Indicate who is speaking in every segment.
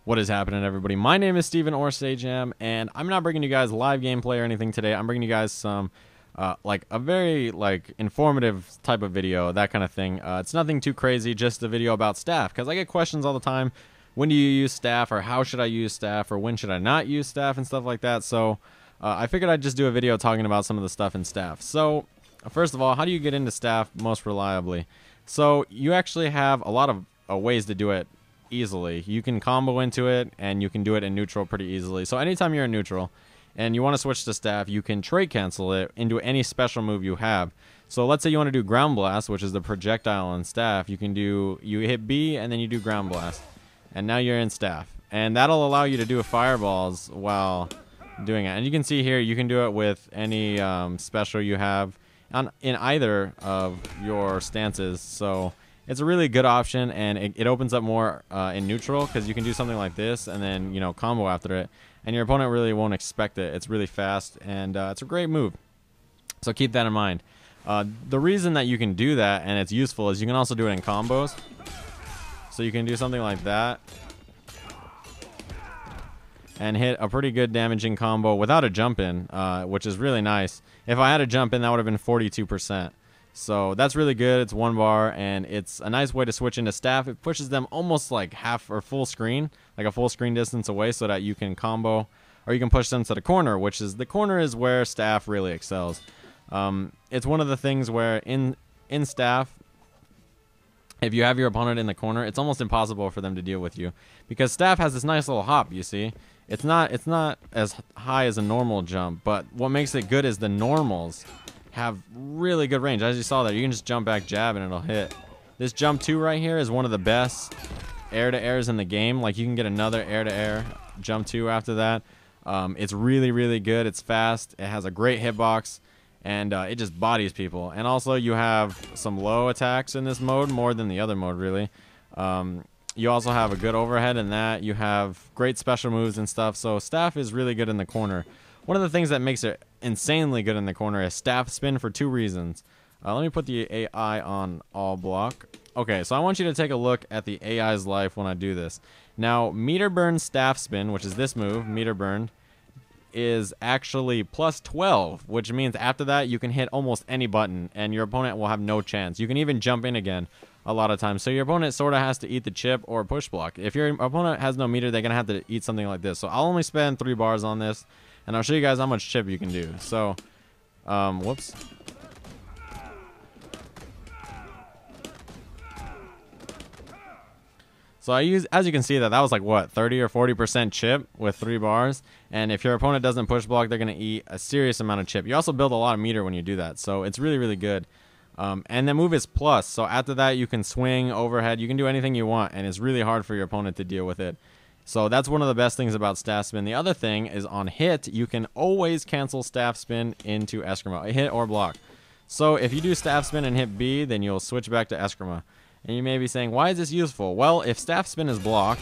Speaker 1: What is happening, everybody? My name is Steven or Sajam, and I'm not bringing you guys live gameplay or anything today. I'm bringing you guys some, like a very informative type of video, that kind of thing. It's nothing too crazy, just a video about staff, because I get questions all the time. When do you use staff, or how should I use staff, or when should I not use staff, and stuff like that. So I figured I'd just do a video talking about some of the stuff in staff. So first of all, how do you get into staff most reliably? So you actually have a lot of ways to do it easily. You can combo into it, and you can do it in neutral pretty easily. So anytime you're in neutral and you want to switch to staff, you can trade cancel it into any special move you have. So let's say you want to do ground blast, which is the projectile on staff. You hit B and then you do ground blast, and now you're in staff, and that'll allow you to do fireballs while doing it. And you can see here, you can do it with any special you have in either of your stances. So it's a really good option, and it opens up more in neutral, because you can do something like this and then, combo after it, and your opponent really won't expect it. It's really fast, and it's a great move. So keep that in mind. The reason that you can do that and it's useful is you can also do it in combos. So you can do something like that and hit a pretty good damaging combo without a jump in, which is really nice. If I had a jump in, that would have been 42%. So that's really good. It's one bar, and it's a nice way to switch into staff. It pushes them almost like half or full screen, like a full screen distance away, so that you can combo, or you can push them to the corner, which is the corner is where staff really excels. It's one of the things where in staff, if you have your opponent in the corner, it's almost impossible for them to deal with you, because staff has this nice little hop. You see, it's not as high as a normal jump, but what makes it good is the normals have really good range. As you saw there, you can just jump back, jab, and it'll hit. This jump 2 right here is one of the best air-to-airs in the game. Like, you can get another air-to-air jump 2 after that. It's really, really good. It's fast. It has a great hitbox, and it just bodies people. And also, you have some low attacks in this mode, more than the other mode, really. You also have a good overhead in that. You have great special moves and stuff. So staff is really good in the corner. One of the things that makes it insanely good in the corner is staff spin, for 2 reasons. Let me put the AI on all block. Okay, so I want you to take a look at the AI's life when I do this. Now, meter burn staff spin, which is this move, meter burn, is actually plus 12, which means after that you can hit almost any button and your opponent will have no chance. You can even jump in again a lot of times. So your opponent sort of has to eat the chip or push block. If your opponent has no meter, they're going to have to eat something like this. So I'll only spend 3 bars on this, and I'll show you guys how much chip you can do. So, whoops. So I use, as you can see, that was like, what, 30 or 40% chip with 3 bars. And if your opponent doesn't push block, they're going to eat a serious amount of chip. You also build a lot of meter when you do that. So it's really, really good. And the move is plus. So after that, you can swing, overhead. You can do anything you want, and it's really hard for your opponent to deal with it. So that's one of the best things about staff spin. The other thing is, on hit, you can always cancel staff spin into Eskrima, hit or block. So if you do staff spin and hit B, then you'll switch back to Eskrima. And you may be saying, why is this useful? Well, if staff spin is blocked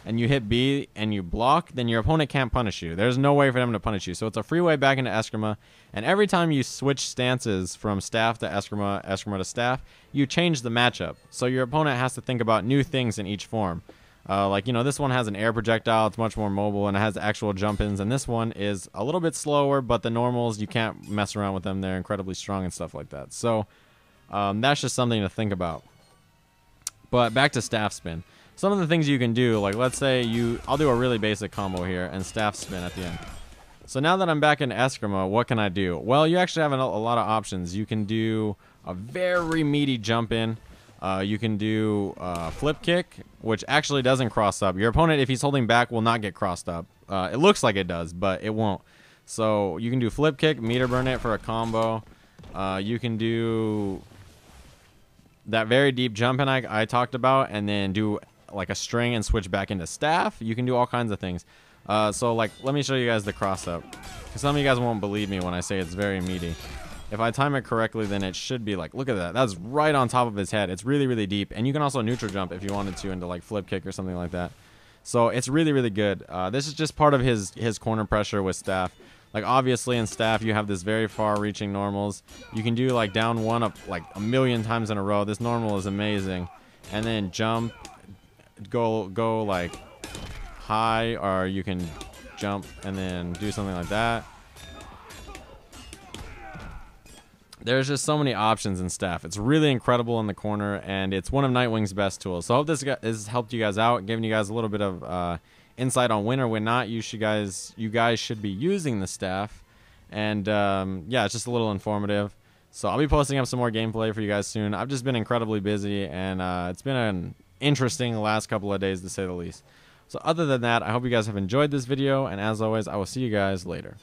Speaker 1: and you hit B and you block, then your opponent can't punish you. There's no way for them to punish you. So it's a free way back into Eskrima. And every time you switch stances from staff to Eskrima, Eskrima to staff, you change the matchup. So your opponent has to think about new things in each form. Like, this one has an air projectile. It's much more mobile, and it has actual jump-ins. And this one is a little bit slower, but the normals, you can't mess around with them. They're incredibly strong and stuff like that. So that's just something to think about. But back to staff spin. Some of the things you can do, like, let's say I'll do a really basic combo here and staff spin at the end. So now that I'm back in Eskrima, what can I do? Well, you actually have a lot of options. You can do a very meaty jump in. You can do flip kick, which actually doesn't cross up. Your opponent, if he's holding back, will not get crossed up. It looks like it does, but it won't. So you can do flip kick, meter burn it for a combo. You can do that very deep jump in I talked about, and then do like a string and switch back into staff. You can do all kinds of things. So like, let me show you guys the cross up, because some of you guys won't believe me when I say it's very meaty. If I time it correctly, then it should be like, look at that. That's right on top of his head. It's really, really deep. And you can also neutral jump if you wanted to into like flip kick or something like that. So it's really, really good. This is just part of his corner pressure with staff. Like, obviously in staff, you have this very far-reaching normals. You can do like down one up like a million times in a row. This normal is amazing. And then jump, go like high, or you can jump and then do something like that. There's just so many options in staff. It's really incredible in the corner, and it's one of Nightwing's best tools. So I hope this has helped you guys out, giving you guys a little bit of insight on when or when not you guys should be using the staff. And yeah, it's just a little informative. So I'll be posting up some more gameplay for you guys soon. I've just been incredibly busy, and it's been an interesting last couple of days, to say the least. So other than that, I hope you guys have enjoyed this video, and as always, I will see you guys later.